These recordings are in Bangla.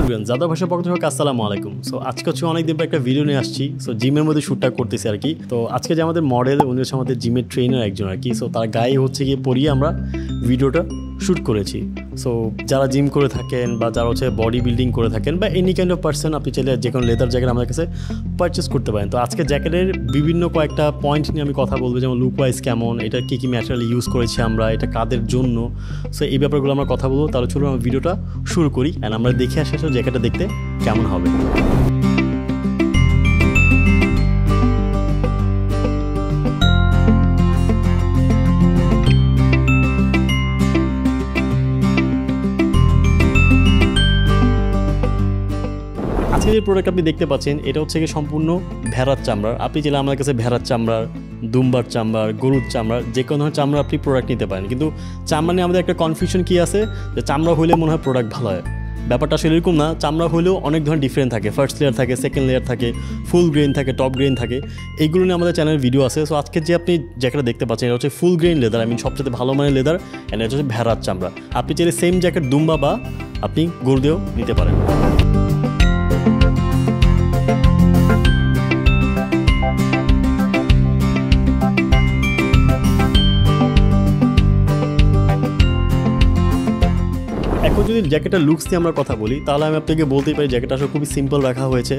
এভরিওয়ান, যাদব ভাষার পক্ষ থেকে আসসালামু আলাইকুম। সো আজকে হচ্ছে অনেকদিন পর একটা ভিডিও নিয়ে আসছি। সো জিমের মধ্যে শ্যুটটা করতেছি আর কি। তো আজকে যে আমাদের মডেল, উনি হচ্ছে আমাদের জিমের ট্রেনার একজন আর কি। সো তার গায়ে হচ্ছে গিয়ে পরিয়ে আমরা ভিডিওটা শ্যুট করেছি। সো যারা জিম করে থাকেন বা যারা হচ্ছে বডি বিল্ডিং করে থাকেন বা এনি কাইন্ড অফ পার্সন, আপনি চাইলে যে কোনো লেদার জ্যাকেট আমাদের কাছে পারচেস করতে পারেন। তো আজকে জ্যাকেটের বিভিন্ন কয়েকটা পয়েন্ট নিয়ে আমি কথা বলবো, যেমন লুক ওয়াইজ কেমন, এটা কী কী ম্যাটেরিয়াল ইউজ করেছি আমরা, এটা কাদের জন্য। সো এই ব্যাপারগুলো আমরা কথা বলবো। তাহলে চলুন আমরা ভিডিওটা শুরু করি অ্যান্ড আমরা দেখে আসি আসলে জ্যাকেটটা দেখতে কেমন হবে। আজকে যে প্রোডাক্ট আপনি দেখতে পাচ্ছেন, এটা হচ্ছে কি সম্পূর্ণ ভেড়ার চামড়ার। আপনি চাইলে আমাদের কাছে ভেড়ার চামড়ার, দুম্বার চামড়ার, গরুর চামড়ার, যে কোনো ধরনের চামড়া আপনি প্রোডাক্ট নিতে পারেন। কিন্তু চামড়া নিয়ে আমাদের একটা কনফিউশন কী আছে, যে চামড়া হইলে মনে হয় প্রোডাক্ট ভালো হয়। ব্যাপারটা আসলে এরকম না। চামড়া হলেও অনেক ধরনের ডিফারেন্ট থাকে, ফার্স্ট লেয়ার থাকে, সেকেন্ড লেয়ার থাকে, ফুল গ্রেন থাকে, টপ গ্রেন থাকে। এইগুলো নিয়ে আমাদের চ্যানেলের ভিডিও আছে। সো আজকে যে আপনি জ্যাকেটটা দেখতে পাচ্ছেন, এটা হচ্ছে ফুল গ্রেন লেদার, সবচেয়ে ভালো মানের লেদার, অ্যান্ড এটা হচ্ছে ভেড়ার চামড়া। আপনি চাইলে সেম জ্যাকেট দুম্বা বা আপনি গরু দিয়েও নিতে পারেন। এখন যদি জ্যাকেটের লুকস নিয়ে আমরা কথা বলি, তাহলে আমি আপনাকে বলতেই পারি জ্যাকেটটা আসলে খুবই সিম্পল রাখা হয়েছে।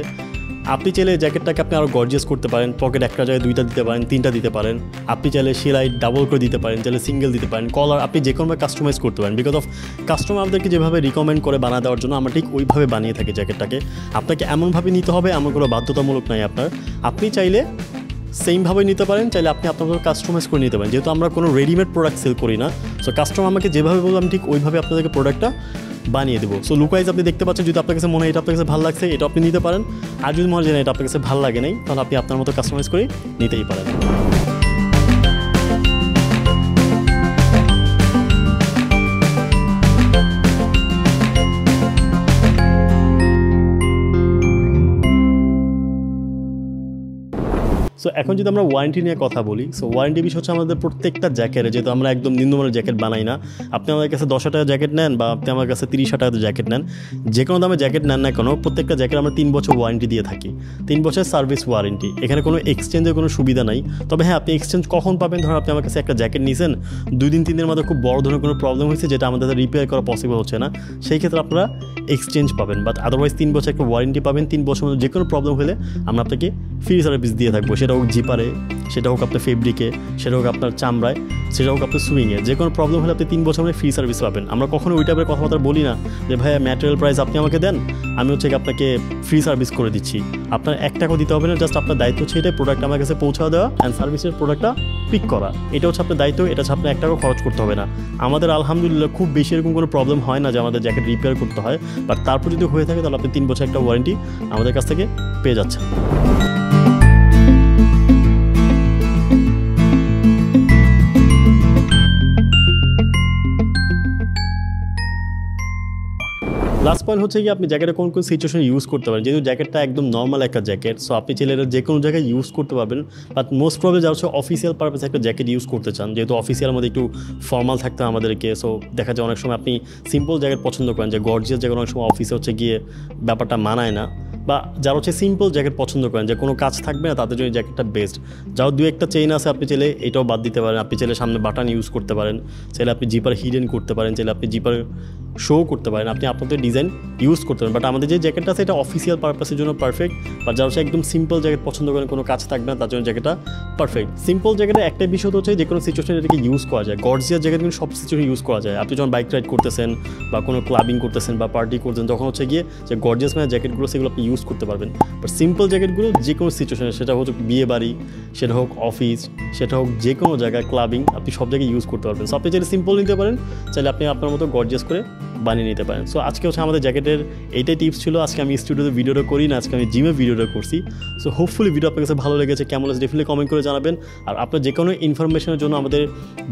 আপনি চাইলে জ্যাকেটটাকে আপনি আরও গর্জিয়াস করতে পারেন, পকেট একটা জায়গায় 2টা দিতে পারেন, 3টা দিতে পারেন। আপনি চাইলে সেলাই ডাবল করে দিতে পারেন, চাইলে সিঙ্গেল দিতে পারেন, কলার আপনি যে কোনোভাবে কাস্টমাইজ করতে পারেন। বিকজ অফ কাস্টমার আমাদেরকে যেভাবে রিকমেন্ড করে বানা দেওয়ার জন্য আমরা ঠিক ওইভাবে বানিয়ে থাকি জ্যাকেটটাকে। আপনাকে এমনভাবে নিতে হবে, এমন কোনো বাধ্যতামূলক নাই আপনার। আপনি চাইলে সেমভাবে নিতে পারেন, চাইলে আপনি আপনার কাস্টমাইজ করে নিতে পারেন। যেহেতু আমরা কোনো রেডিমেড প্রোডাক্ট সেল করি না, সো কাস্টমার আমাকে যেভাবে বলবো আমি ঠিক ওইভাবে আপনাদেরকে প্রোডাক্টটা বানিয়ে দেবো। সো লুক ওয়াইজ আপনি দেখতে পাচ্ছেন, যদি আপনার কাছে মনে হয় এটা আপনার কাছে ভালো লাগছে, এটা আপনি নিতে পারেন। আর যদি মনে হয় এটা আপনার কাছে ভালো লাগে নাই, তাহলে আপনি আপনার মতো কাস্টমাইজ করে নিতেই পারেন। সো এখন যদি আমরা ওয়ারেন্টি নিয়ে কথা বলি, সো ওয়ারেন্টি বিষয় হচ্ছে আমাদের প্রত্যেকটা জ্যাকেটে, যেহেতু আমরা একদম নিম্নমানের জ্যাকেট বানাই না। আপনি আমাদের কাছে 10,000 টাকা জ্যাকেট নেন বা আপনি আমার কাছে 30,000 টাকা জ্যাকেট নেন, যে কোনো দামে জ্যাকেট নেন না কেন, প্রত্যেকটা জ্যাকেট আমরা 3 বছর ওয়ারেন্টি দিয়ে থাকি। 3 বছর সার্ভিস ওয়ারেন্টি। এখানে কোনো এক্সচেঞ্জের কোনো সুবিধা নাই। তবে হ্যাঁ, আপনি এক্সচেঞ্জ কখন পাবেন, ধরুন আপনি আমার কাছে একটা জ্যাকেট নিয়েছেন, 2 দিন 3 দিনের মধ্যে খুব বড় ধরনের কোনো প্রবলেম হয়েছে, যেটা আমাদের রিপেয়ার করা পসিবল হচ্ছে না, সেই ক্ষেত্রে আপনারা এক্সচেঞ্জ পাবেন। বাট আদারওয়াইজ 3 বছর একটা ওয়ারেন্টি পাবেন। 3 বছর মধ্যে যে কোনো প্রবলেম হলে আমরা আপনাকে ফ্রি সার্ভিস দিয়ে থাকবো। সেটা হোক জিপারে, সেটা হোক আপনার ফেব্রিকে, সেটা হোক আপনার চামড়ায়, সেটা হোক আপনার সুইংয়ে, যে কোনো প্রবলেম হলে আপনি 3 বছর মধ্যে ফ্রি সার্ভিস পাবেন। আমরা কখনো ওই টাইপের কথাবার্তা বলি না যে ভাইয়া ম্যাটেরিয়াল প্রাইস আপনি আমাকে দেন, আমি হচ্ছে আপনাকে ফ্রি সার্ভিস করে দিচ্ছি। আপনার 1 টাকাও দিতে হবে না, জাস্ট আপনার দায়িত্ব হচ্ছে এটাই প্রোডাক্ট আমার কাছে পৌঁছা দেওয়া অ্যান্ড সার্ভিসের প্রোডাক্টটা পিক করা। এটা হচ্ছে আপনার দায়িত্ব, এটা হচ্ছে আপনার 1 টাকাও খরচ করতে হবে না। আমাদের আলহামদুলিল্লাহ খুব বেশি এরকম কোনো প্রবলেম হয় না যে আমাদের জ্যাকেট রিপেয়ার করতে হয়। বাট তারপর যদি হয়ে থাকে, তাহলে আপনি 3 বছর একটা ওয়ারেন্টি আমাদের কাছ থেকে পেয়ে যাচ্ছেন। লাস্ট পয়েন্ট হচ্ছে কি, আপনি জ্যাকেটে কোন কোন সিচুয়েশন ইউজ করতে পারেন। যেহেতু জ্যাকেটটা একদম নর্মাল একটা জ্যাকেট, সো আপনি চাইলে যে কোনো জায়গায় ইউজ করতে পারবেন। বাট মোস্ট প্রবলেম যারা হচ্ছে অফিসিয়াল পারপাসে একটা জ্যাকেট ইউজ করতে চান, যেহেতু অফিসিয়াল মধ্যে একটু ফর্মাল থাকতে আমাদেরকে। সো দেখা যায় অনেক সময় আপনি সিম্পল জ্যাকেট পছন্দ করেন, যে গর্জিয়াস জ্যাকেট অনেক সময় অফিসে হচ্ছে গিয়ে ব্যাপারটা মানায় না। বা যারা হচ্ছে সিম্পল জ্যাকেট পছন্দ করেন, যে কোনো কাজ থাকবে না, তাদের জন্য জ্যাকেটটা বেস্ট। যাও 2-1টা চেইন আছে, আপনি চাইলে এটাও বাদ দিতে পারেন। আপনি চাইলে সামনে বাটন ইউজ করতে পারেন, চাইলে আপনি জিপার হিডেন করতে পারেন, চাইলে আপনি জিপার শো করতে পারেন, আপনি আপনাদের ডিজাইন ইউজ করতে পারেন। বাট আমাদের যে জ্যাকেটটা আছে এটা অফিসিয়াল পারপাসের জন্য পারফেক্ট। বা যারা হচ্ছে একদম সিম্পল জ্যাকেট পছন্দ করেন, কোনো কাজ থাকবে না, তার জন্য জ্যাকেটটা পারফেক্ট। সিম্পল জ্যাকেটের একটা বিষয় হচ্ছে যে কোনো সিচুয়েশনে এটাকে ইউজ করা যায়। গর্জিয়াস জ্যাকেট কিন্তু সব সিচুয়েশনে ইউজ করা যায়। আপনি যখন বাইক রাইড করতেছেন বা কোনো ক্লাবিং করতেছেন বা পার্টি করতেছেন, তখন হচ্ছে গিয়ে যে গর্জিয়াস মানে জ্যাকেটগুলো সেগুলো আপনি ইউজ করতে পারবেন। বাট সিম্পল জ্যাকেটগুলো যে কোনো সিচুয়েশনে, সেটা হোক বিয়ে বাড়ি, সেটা হোক অফিস, সেটা হোক যে কোনো জায়গায় ক্লাবিং, আপনি সব জায়গায় ইউজ করতে পারবেন। সো আপনি চাইলে সিম্পল নিতে পারেন, চাইলে আপনি আপনার মতো গর্জিয়াস করে বানিয়ে নিতে পারেন। সো আজকে হচ্ছে আমাদের জ্যাকেটের এইটাই টিপস ছিল। আজকে আমি স্টুডিওতে ভিডিওটা করি না, আজকে আমি জিমে ভিডিওটা করছি। সো হোপফুলি ভিডিও আপনার কাছে ভালো লেগেছে। কেমন লাগছে ডেফিনেটলি কমেন্ট করে জানাবেন। আর আপনার যে কোনো ইনফরমেশনের জন্য আমাদের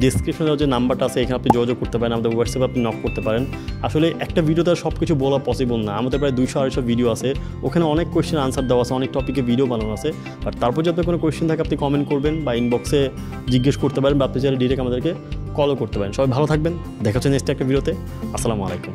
ডিসক্রিপশনে যে নাম্বারটা আছে, এখানে আপনি যোগাযোগ করতে পারেন, আমাদের হোয়াটসঅ্যাপে আপনি নক করতে পারেন। আসলে একটা ভিডিওতে সব কিছু বলা পসিবল না, আমাদের প্রায় 200-250 ভিডিও আছে, ওখানে অনেক কোয়েশ্চেন আনসার দেওয়া আছে, অনেক টপিকে ভিডিও বানানো আছে। আর তারপর যদি আপনার কোনো কোয়েশ্চেন থাকে, আপনি কমেন্ট করবেন বা ইনবক্সে জিজ্ঞেস করতে পারেন, বা আপনি চাইলে ডিরেক্ট আমাদেরকে কলও করতে পারেন। সবাই ভালো থাকবেন, দেখা হচ্ছে নেক্সট একটা ভিডিওতে। আসসালামু আলাইকুম।